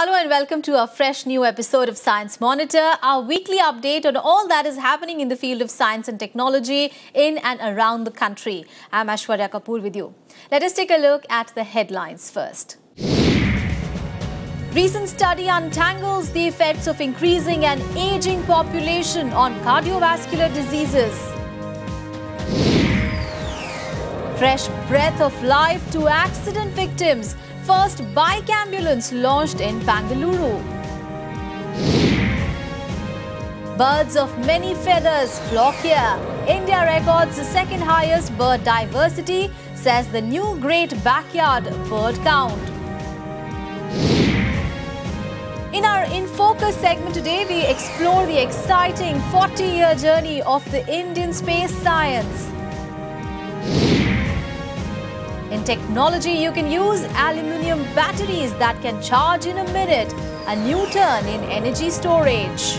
Hello and welcome to a fresh new episode of Science Monitor, our weekly update on all that is happening in the field of science and technology in and around the country. I'm Aishwarya Kapoor with you. Let us take a look at the headlines first. Recent study untangles the effects of increasing and aging population on cardiovascular diseases. Fresh breath of life to accident victims. First bike ambulance launched in Bangalore. Birds of many feathers flock here. India records the second highest bird diversity, says the new Great Backyard Bird Count. In our In Focus segment today, we explore the exciting 40-year journey of the Indian space science. In technology, you can use aluminium batteries that can charge in a minute, a new turn in energy storage.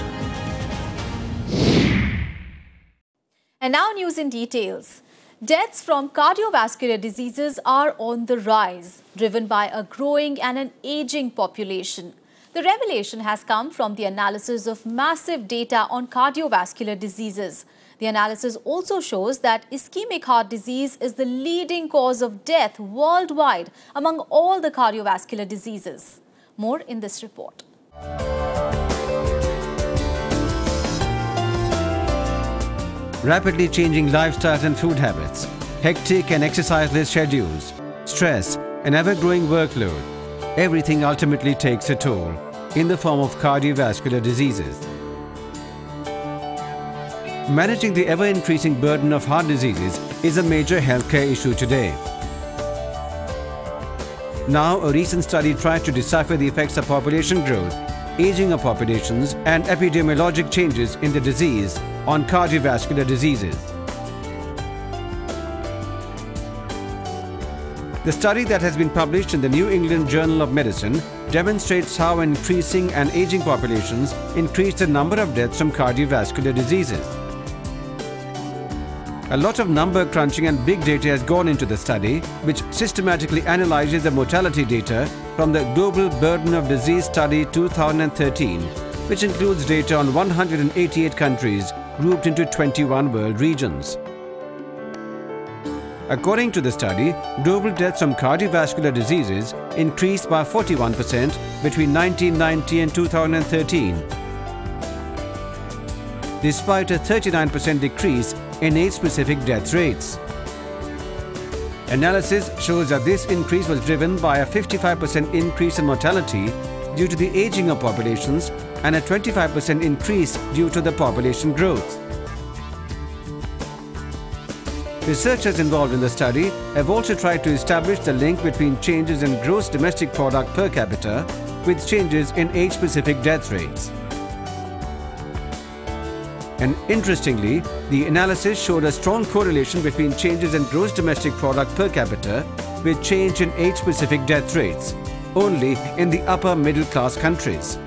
And now news in details. Deaths from cardiovascular diseases are on the rise, driven by a growing and an aging population. The revelation has come from the analysis of massive data on cardiovascular diseases. The analysis also shows that ischemic heart disease is the leading cause of death worldwide among all the cardiovascular diseases. More in this report. Rapidly changing lifestyles and food habits, hectic and exercise-less schedules, stress, an ever-growing workload, everything ultimately takes a toll in the form of cardiovascular diseases. Managing the ever-increasing burden of heart diseases is a major healthcare issue today. Now, a recent study tried to decipher the effects of population growth, aging of populations, and epidemiologic changes in the disease on cardiovascular diseases. The study that has been published in the New England Journal of Medicine demonstrates how increasing and aging populations increase the number of deaths from cardiovascular diseases. A lot of number crunching and big data has gone into the study, which systematically analyzes the mortality data from the Global Burden of Disease Study 2013, which includes data on 188 countries grouped into 21 world regions. According to the study, global deaths from cardiovascular diseases increased by 41% between 1990 and 2013, despite a 39% decrease in age-specific death rates. Analysis shows that this increase was driven by a 55% increase in mortality due to the aging of populations and a 25% increase due to the population growth. Researchers involved in the study have also tried to establish the link between changes in gross domestic product per capita with changes in age-specific death rates. And interestingly, the analysis showed a strong correlation between changes in gross domestic product per capita with change in age-specific death rates, only in the upper middle-class countries.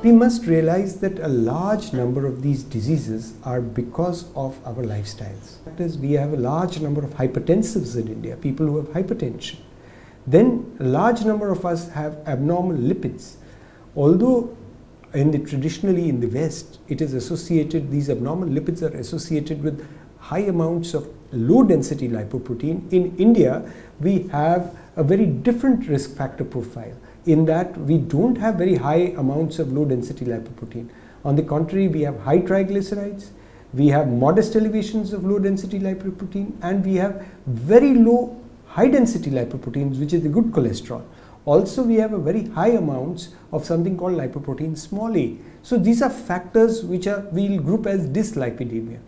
We must realize that a large number of these diseases are because of our lifestyles. That is, we have a large number of hypertensives in India, people who have hypertension. Then a large number of us have abnormal lipids. Although traditionally in the West, it is associated, these abnormal lipids are associated with high amounts of low density lipoprotein. In India, we have a very different risk factor profile in that we don't have very high amounts of low density lipoprotein. On the contrary, we have high triglycerides, we have modest elevations of low density lipoprotein, and we have very low high density lipoproteins, which is the good cholesterol. Also, we have a very high amounts of something called lipoprotein small a. So these are factors which we'll group as dyslipidemia.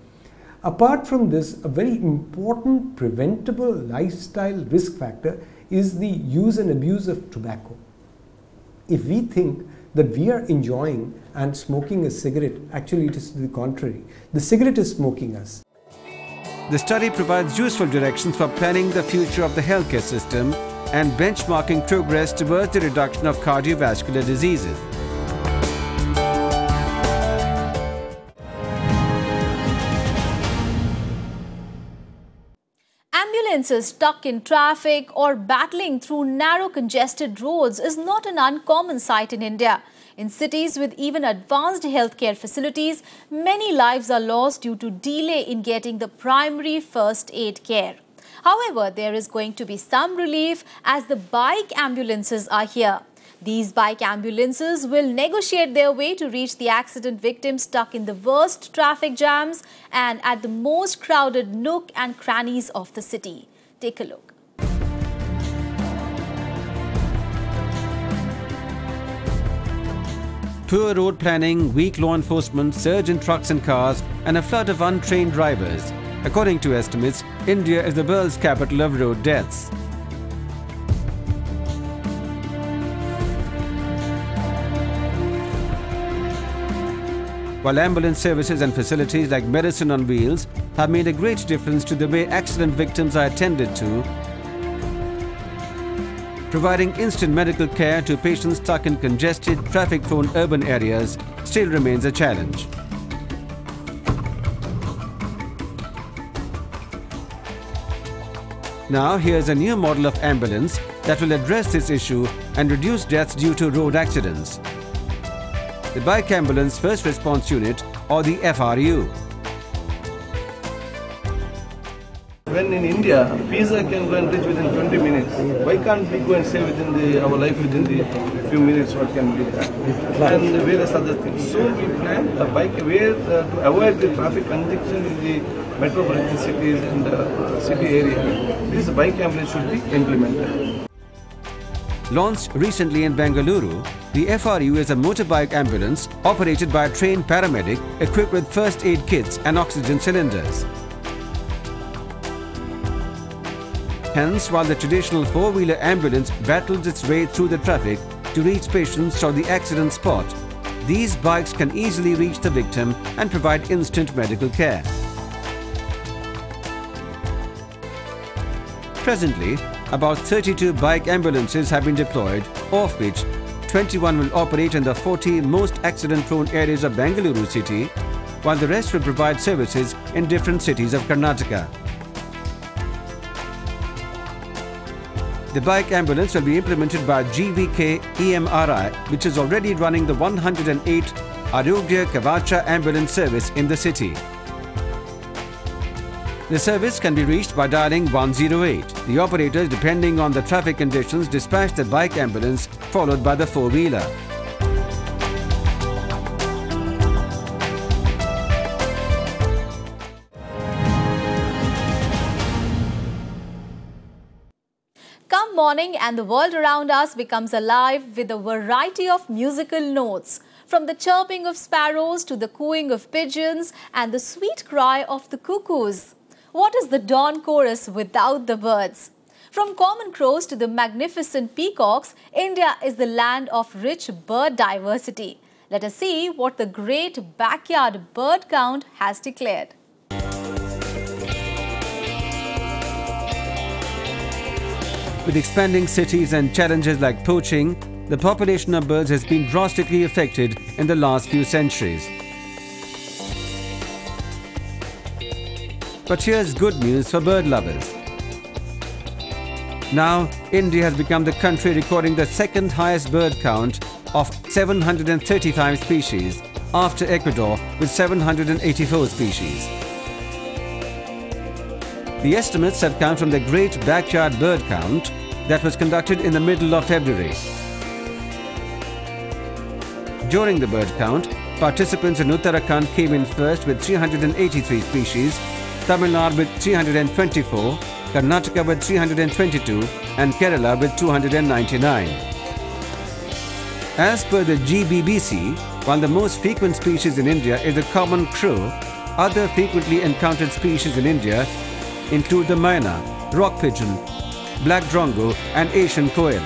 Apart from this, a very important preventable lifestyle risk factor is the use and abuse of tobacco. If we think that we are enjoying and smoking a cigarette, actually it is the contrary. The cigarette is smoking us. The study provides useful directions for planning the future of the healthcare system and benchmarking progress towards the reduction of cardiovascular diseases. Ambulance ambulances stuck in traffic or battling through narrow congested roads is not an uncommon sight in India. In cities with even advanced healthcare facilities, many lives are lost due to delay in getting the primary first aid care. However, there is going to be some relief as the bike ambulances are here. These bike ambulances will negotiate their way to reach the accident victims stuck in the worst traffic jams and at the most crowded nook and crannies of the city. Take a look. Poor road planning, weak law enforcement, surge in trucks and cars, and a flood of untrained drivers. According to estimates, India is the world's capital of road deaths. While ambulance services and facilities like Medicine on Wheels have made a great difference to the way accident victims are attended to, providing instant medical care to patients stuck in congested, traffic-prone urban areas still remains a challenge. Now, here's a new model of ambulance that will address this issue and reduce deaths due to road accidents. The Bike Ambulance First Response Unit, or the FRU. When in India, visa can go and reach within 20 minutes. Why can't we go and say within our life within the few minutes what can be done? And various other things. So we plan a bike where to avoid the traffic congestion in the metropolitan cities and city area. This bike ambulance should be implemented. Launched recently in Bengaluru, the FRU is a motorbike ambulance operated by a trained paramedic equipped with first aid kits and oxygen cylinders. Hence, while the traditional four-wheeler ambulance battles its way through the traffic to reach patients or the accident spot, these bikes can easily reach the victim and provide instant medical care. Presently, about 32 bike ambulances have been deployed, of which 21 will operate in the 40 most accident-prone areas of Bengaluru city, while the rest will provide services in different cities of Karnataka. The bike ambulance will be implemented by GVK EMRI, which is already running the 108 Arogya Kavacha ambulance service in the city. The service can be reached by dialing 108. The operators, depending on the traffic conditions, dispatch the bike ambulance followed by the four-wheeler. Come morning and the world around us becomes alive with a variety of musical notes. From the chirping of sparrows to the cooing of pigeons and the sweet cry of the cuckoos. What is the dawn chorus without the birds? From common crows to the magnificent peacocks, India is the land of rich bird diversity. Let us see what the great backyard bird count has declared. With expanding cities and challenges like poaching, the population of birds has been drastically affected in the last few centuries. But here's good news for bird lovers. Now, India has become the country recording the second highest bird count of 735 species, after Ecuador with 784 species. The estimates have come from the Great Backyard Bird Count that was conducted in the middle of February. During the bird count, participants in Uttarakhand came in first with 383 species, Tamil Nadu with 324, Karnataka with 322 and Kerala with 299. As per the GBBC, while the most frequent species in India is the common crow, other frequently encountered species in India include the myna, rock pigeon, black drongo and Asian quail.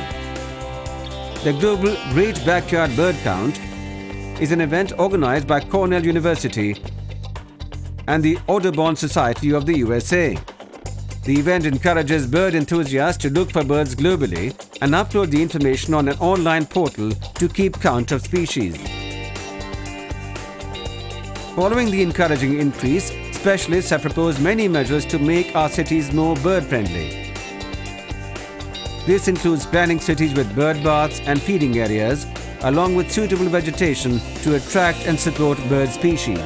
The Global Great Backyard Bird Count is an event organized by Cornell University and the Audubon Society of the USA. The event encourages bird enthusiasts to look for birds globally and upload the information on an online portal to keep count of species. Following the encouraging increase, specialists have proposed many measures to make our cities more bird-friendly. This includes planning cities with bird baths and feeding areas, along with suitable vegetation to attract and support bird species.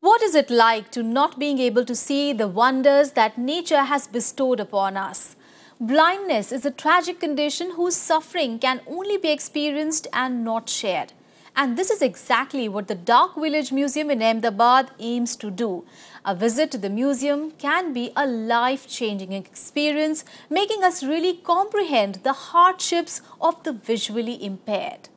What is it like to not being able to see the wonders that nature has bestowed upon us? Blindness is a tragic condition whose suffering can only be experienced and not shared. And this is exactly what the Dark Village Museum in Ahmedabad aims to do. A visit to the museum can be a life-changing experience, making us really comprehend the hardships of the visually impaired.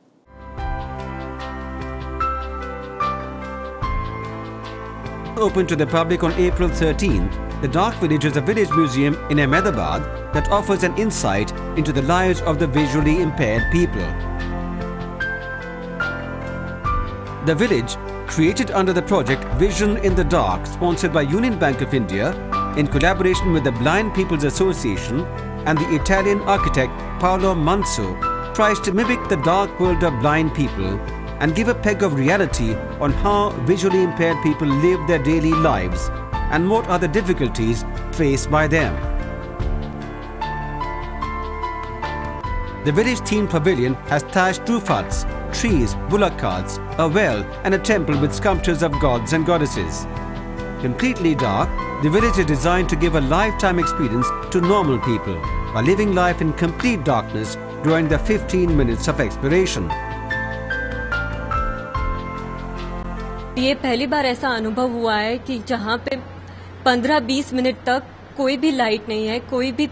Open to the public on April 13th, the Dark Village is a village museum in Ahmedabad that offers an insight into the lives of the visually impaired people. The village, created under the project Vision in the Dark, sponsored by Union Bank of India, in collaboration with the Blind People's Association and the Italian architect Paolo Manzo, tries to mimic the dark world of blind people and give a peg of reality on how visually impaired people live their daily lives and what are the difficulties faced by them. The village-themed pavilion has thatched roofs, trees, bullock carts, a well and a temple with sculptures of gods and goddesses. Completely dark, the village is designed to give a lifetime experience to normal people by living life in complete darkness during the 15 minutes of exploration. ये पहली बार ऐसा अनुभव हुआ है कि जहाँ पे 15-20 minute तक कोई भी लाइट नहीं है, कोई भी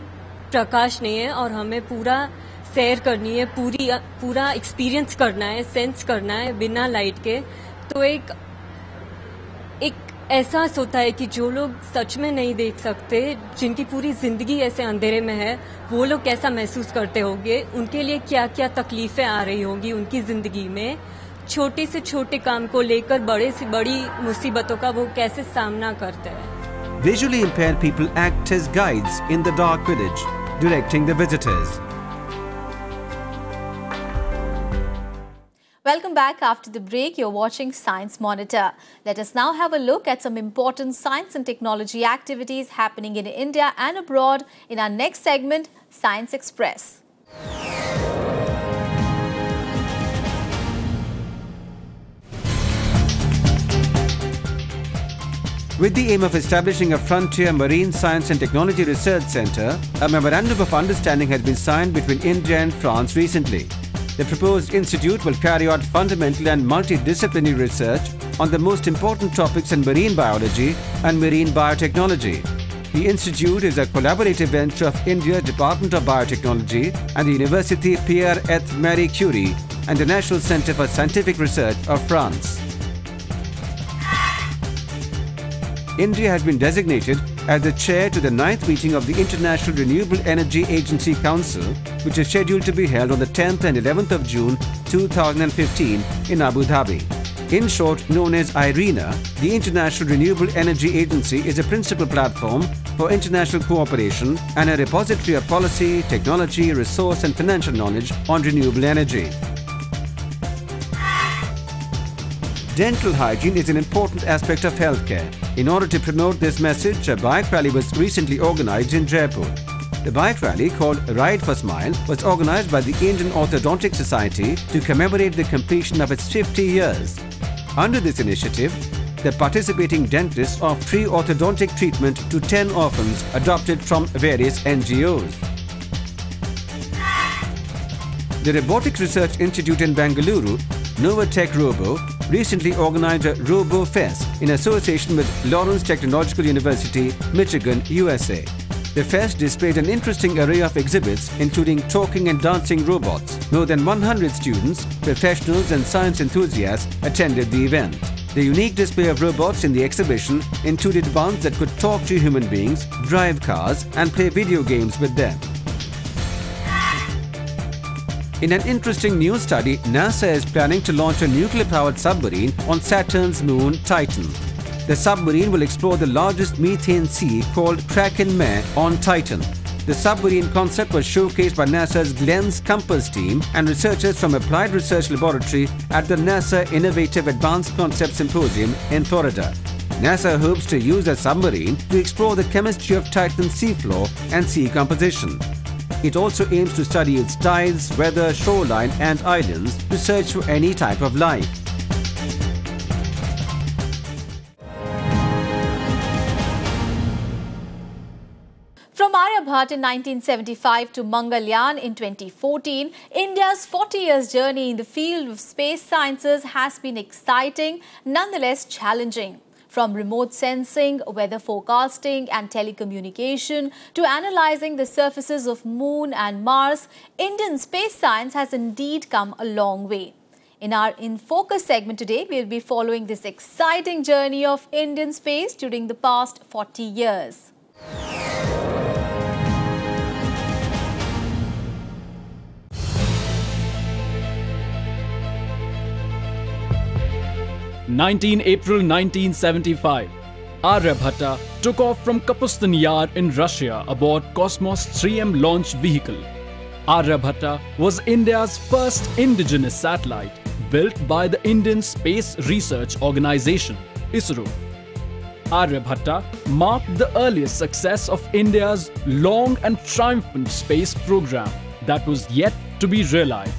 प्रकाश नहीं है और हमें पूरा सैर करनी है, पूरा एक्सपीरियंस करना है, सेंस करना है बिना लाइट के। तो एक एहसास होता है कि जो लोग सच में नहीं देख सकते, जिनकी पूरी जिंदगी ऐसे अंधेरे में है, वो लोग कैसा महसूस करते होंगे, उनके लिए क्या क्या तकलीफें आ रही होंगी उनकी जिंदगी में, छोटे से छोटे काम को लेकर बड़े से बड़ी मुसीबतों का वो कैसे सामना करते हैं। Visually impaired people act as guides in the Dark Village, directing the visitors. Welcome back after the break. You're watching Science Monitor. Let us now have a look at some important science and technology activities happening in India and abroad in our next segment, Science Express. With the aim of establishing a frontier marine science and technology research centre, a memorandum of understanding has been signed between India and France recently. The proposed institute will carry out fundamental and multidisciplinary research on the most important topics in marine biology and marine biotechnology. The institute is a collaborative venture of India's Department of Biotechnology and the Université Pierre et Marie Curie and the National Centre for Scientific Research of France. India has been designated as the chair to the 9th meeting of the International Renewable Energy Agency Council, which is scheduled to be held on the 10th and 11th of June 2015 in Abu Dhabi. In short, known as IRENA, the International Renewable Energy Agency is a principal platform for international cooperation and a repository of policy, technology, resource and financial knowledge on renewable energy. Dental hygiene is an important aspect of healthcare. In order to promote this message, a bike rally was recently organized in Jaipur. The bike rally, called Ride for Smile, was organized by the Indian Orthodontic Society to commemorate the completion of its 50 years. Under this initiative, the participating dentists offer free orthodontic treatment to 10 orphans adopted from various NGOs. The Robotics Research Institute in Bengaluru, Novatech Robo, recently organized a Robo Fest in association with Lawrence Technological University, Michigan, USA. The fest displayed an interesting array of exhibits, including talking and dancing robots. More than 100 students, professionals and science enthusiasts attended the event. The unique display of robots in the exhibition included ones that could talk to human beings, drive cars and play video games with them. In an interesting new study, NASA is planning to launch a nuclear-powered submarine on Saturn's moon Titan. The submarine will explore the largest methane sea called Kraken Mare on Titan. The submarine concept was showcased by NASA's Glenn's Compass team and researchers from Applied Research Laboratory at the NASA Innovative Advanced Concept Symposium in Florida. NASA hopes to use the submarine to explore the chemistry of Titan's seafloor and sea composition. It also aims to study its tides, weather, shoreline and islands to search for any type of life. From Aryabhat in 1975 to Mangalyaan in 2014, India's 40 years journey in the field of space sciences has been exciting, nonetheless challenging. From remote sensing, weather forecasting and telecommunication to analyzing the surfaces of Moon and Mars, Indian space science has indeed come a long way. In our In Focus segment today, we will be following this exciting journey of Indian space during the past 40 years. April 1975, Aryabhatta took off from Kapustan Yar in Russia aboard Cosmos 3M launch vehicle. Aryabhatta was India's first indigenous satellite built by the Indian Space Research Organisation, ISRO. Aryabhatta marked the earliest success of India's long and triumphant space program that was yet to be realized.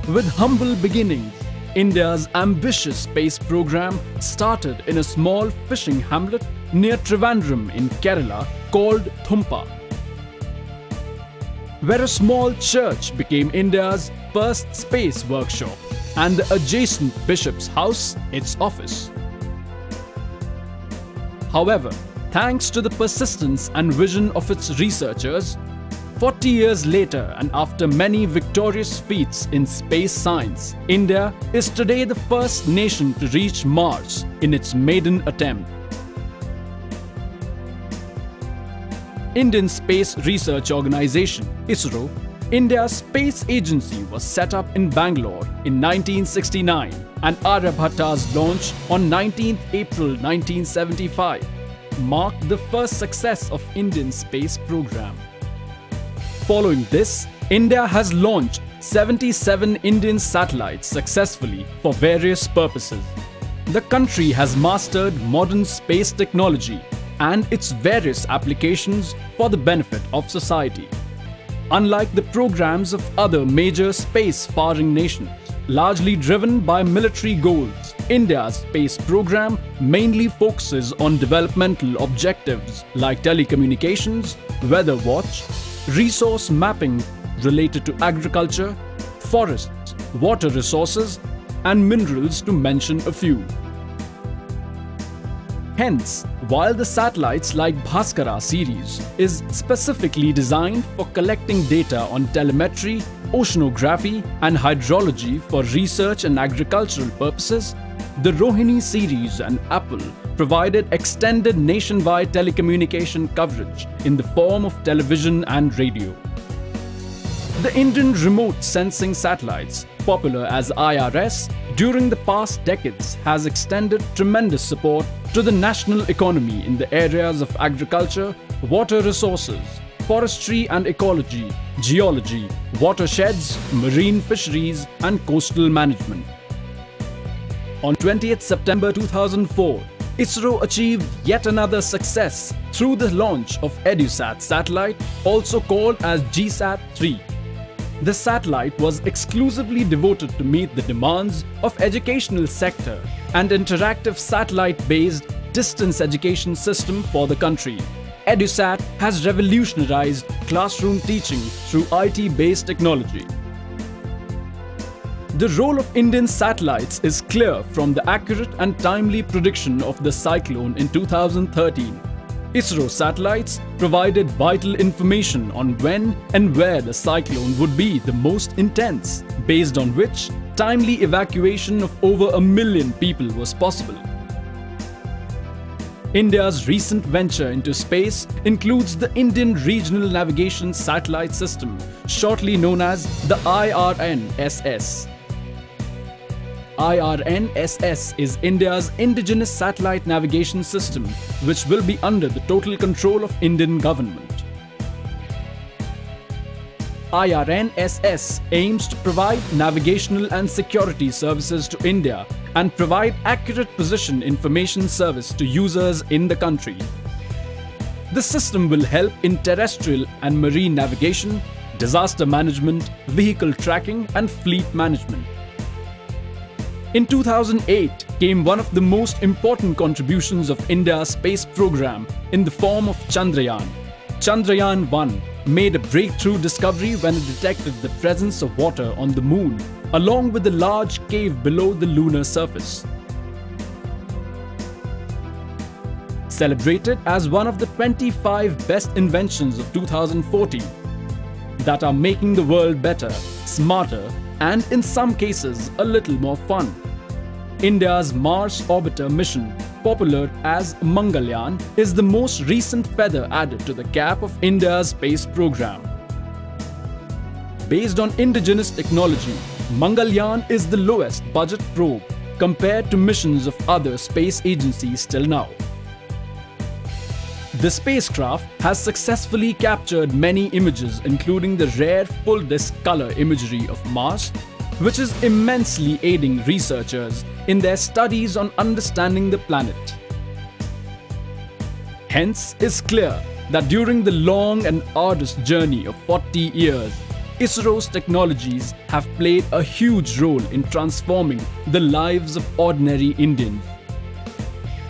With humble beginnings, India's ambitious space program started in a small fishing hamlet near Trivandrum in Kerala called Thumpa, where a small church became India's first space workshop and the adjacent bishop's house its office. However, thanks to the persistence and vision of its researchers, 40 years later and after many victorious feats in space science, India is today the first nation to reach Mars in its maiden attempt. Indian Space Research Organisation, ISRO, India's space agency was set up in Bangalore in 1969 and Aryabhatta's launch on 19th April 1975 marked the first success of Indian space program. Following this, India has launched 77 Indian satellites successfully for various purposes. The country has mastered modern space technology and its various applications for the benefit of society. Unlike the programs of other major space-faring nations, largely driven by military goals, India's space program mainly focuses on developmental objectives like telecommunications, weather watch, resource mapping related to agriculture, forests, water resources, and minerals to mention a few. Hence, while the satellites like Bhaskara series is specifically designed for collecting data on telemetry, oceanography, and hydrology for research and agricultural purposes, the Rohini series and Apple provided extended nationwide telecommunication coverage in the form of television and radio. The Indian remote sensing satellites, popular as IRS, during the past decades has extended tremendous support to the national economy in the areas of agriculture, water resources, forestry and ecology, geology, watersheds, marine fisheries, and coastal management. On 20th September 2004, ISRO achieved yet another success through the launch of EduSat satellite, also called as GSAT-3. The satellite was exclusively devoted to meet the demands of educational sector and interactive satellite-based distance education system for the country. EduSat has revolutionized classroom teaching through IT-based technology. The role of Indian satellites is clear from the accurate and timely prediction of the cyclone in 2013. ISRO satellites provided vital information on when and where the cyclone would be the most intense, based on which timely evacuation of over 1 million people was possible. India's recent venture into space includes the Indian Regional Navigation Satellite System, shortly known as the IRNSS. IRNSS is India's indigenous satellite navigation system, which will be under the total control of Indian government. IRNSS aims to provide navigational and security services to India and provide accurate position information service to users in the country. This system will help in terrestrial and marine navigation, disaster management, vehicle tracking and fleet management. In 2008 came one of the most important contributions of India's space program in the form of Chandrayaan. Chandrayaan 1 made a breakthrough discovery when it detected the presence of water on the moon, along with a large cave below the lunar surface. Celebrated as one of the 25 best inventions of 2014 that are making the world better, smarter, and in some cases a little more fun. India's Mars orbiter mission, popular as Mangalyaan, is the most recent feather added to the cap of India's space program. Based on indigenous technology, Mangalyaan is the lowest budget probe compared to missions of other space agencies till now. The spacecraft has successfully captured many images, including the rare full disk color imagery of Mars, which is immensely aiding researchers in their studies on understanding the planet. Hence, it's clear that during the long and arduous journey of 40 years, ISRO's technologies have played a huge role in transforming the lives of ordinary Indians.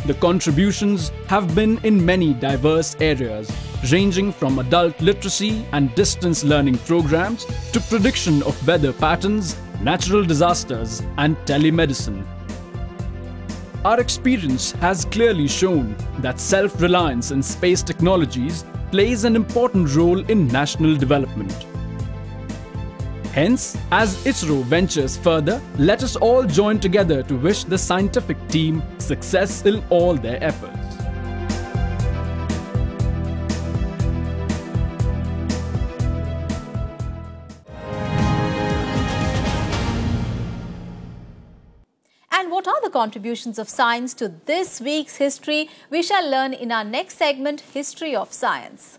The contributions have been in many diverse areas, ranging from adult literacy and distance learning programs to prediction of weather patterns, natural disasters, and telemedicine. Our experience has clearly shown that self-reliance in space technologies plays an important role in national development. Hence, as ISRO ventures further, let us all join together to wish the scientific team success in all their efforts. And what are the contributions of science to this week's history? We shall learn in our next segment, History of Science.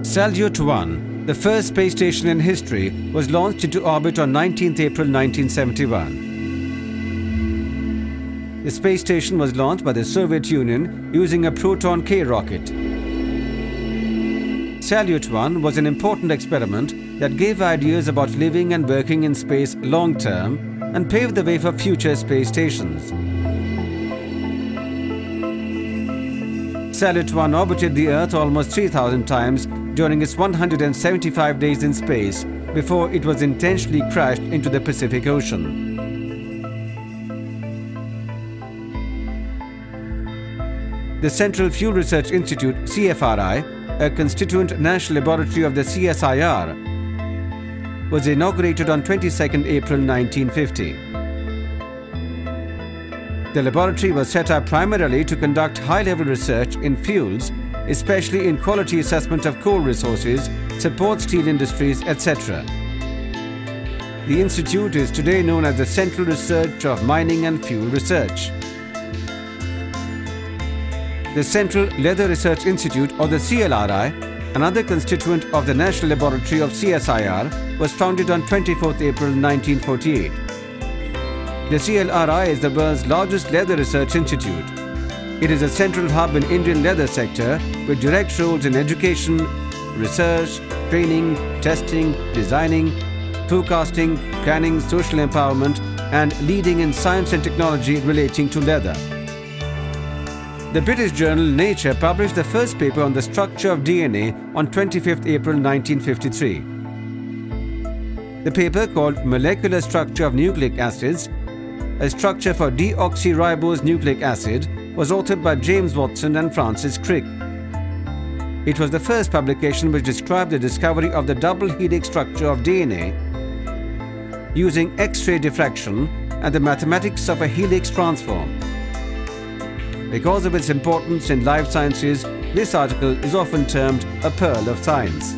Salyut 1, the first space station in history, was launched into orbit on 19th April 1971. The space station was launched by the Soviet Union using a Proton K rocket. Salyut 1 was an important experiment that gave ideas about living and working in space long-term and paved the way for future space stations. Salyut 1 orbited the Earth almost 3,000 times during its 175 days in space before it was intentionally crashed into the Pacific Ocean. The Central Fuel Research Institute, CFRI, a constituent national laboratory of the CSIR, was inaugurated on 22nd April 1950. The laboratory was set up primarily to conduct high-level research in fuels, especially in quality assessment of coal resources, support steel industries, etc. The institute is today known as the Central Research of Mining and Fuel Research. The Central Leather Research Institute, or the CLRI, another constituent of the National Laboratory of CSIR, was founded on 24th April 1948. The CLRI is the world's largest leather research institute. It is a central hub in Indian leather sector with direct roles in education, research, training, testing, designing, forecasting, planning, social empowerment, and leading in science and technology relating to leather. The British journal Nature published the first paper on the structure of DNA on 25th April 1953. The paper, called Molecular Structure of Nucleic Acids, a structure for deoxyribose nucleic acid, was authored by James Watson and Francis Crick. It was the first publication which described the discovery of the double helix structure of DNA using X-ray diffraction and the mathematics of a helix transform. Because of its importance in life sciences, this article is often termed a pearl of science.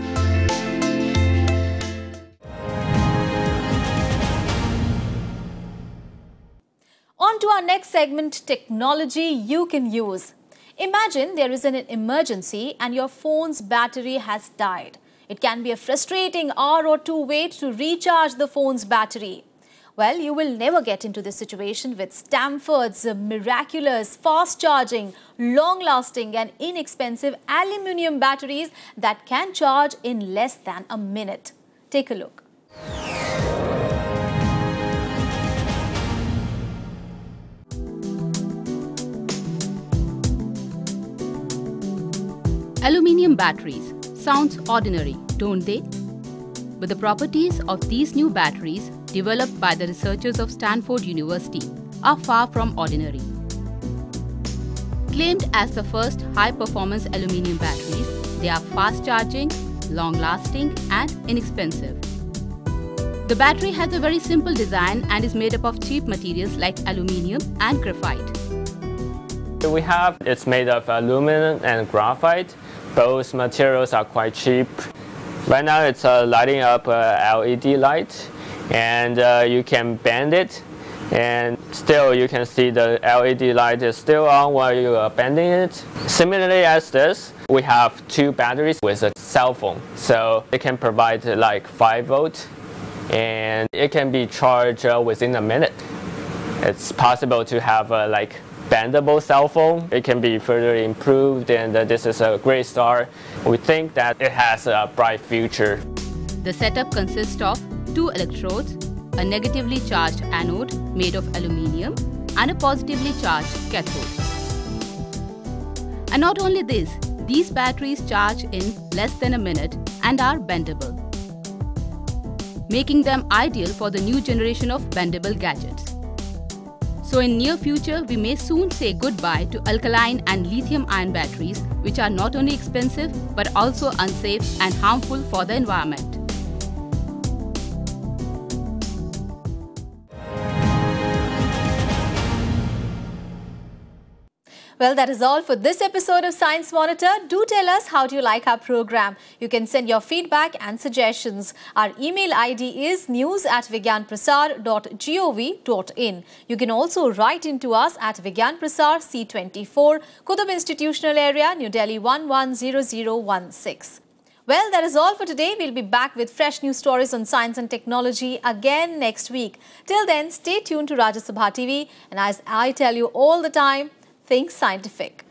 On to our next segment, technology you can use. Imagine there is an emergency and your phone's battery has died. It can be a frustrating hour or two wait to recharge the phone's battery. Well, you will never get into this situation with Stanford's miraculous, fast-charging, long-lasting and inexpensive aluminium batteries that can charge in less than a minute. Take a look. Aluminium batteries sounds ordinary, don't they? But the properties of these new batteries developed by the researchers of Stanford University are far from ordinary. Claimed as the first high-performance aluminium batteries, they are fast-charging, long-lasting and inexpensive. The battery has a very simple design and is made up of cheap materials like aluminium and graphite. It's made of aluminum and graphite. Both materials are quite cheap. Right now it's lighting up a LED light, and you can bend it, and still you can see the LED light is still on while you are bending it. Similarly as this, we have two batteries with a cell phone, so it can provide like 5 volts, and it can be charged within a minute. It's possible to have like bendable cell phone. It can be further improved, and this is a great start. We think that it has a bright future. The setup consists of 2 electrodes, a negatively charged anode made of aluminium and a positively charged cathode. And not only this, these batteries charge in less than a minute and are bendable, making them ideal for the new generation of bendable gadgets. So in near future, we may soon say goodbye to alkaline and lithium-ion batteries, which are not only expensive but also unsafe and harmful for the environment. Well, that is all for this episode of Science Monitor. Do tell us how do you like our program. You can send your feedback and suggestions. Our email ID is news@vigyanprasar.gov.in. You can also write into us at Vigyan Prasar C24, Kutub Institutional Area, New Delhi 110016. Well, that is all for today. We'll be back with fresh news stories on science and technology again next week. Till then, stay tuned to Rajya Sabha TV. And as I tell you all the time, think scientific.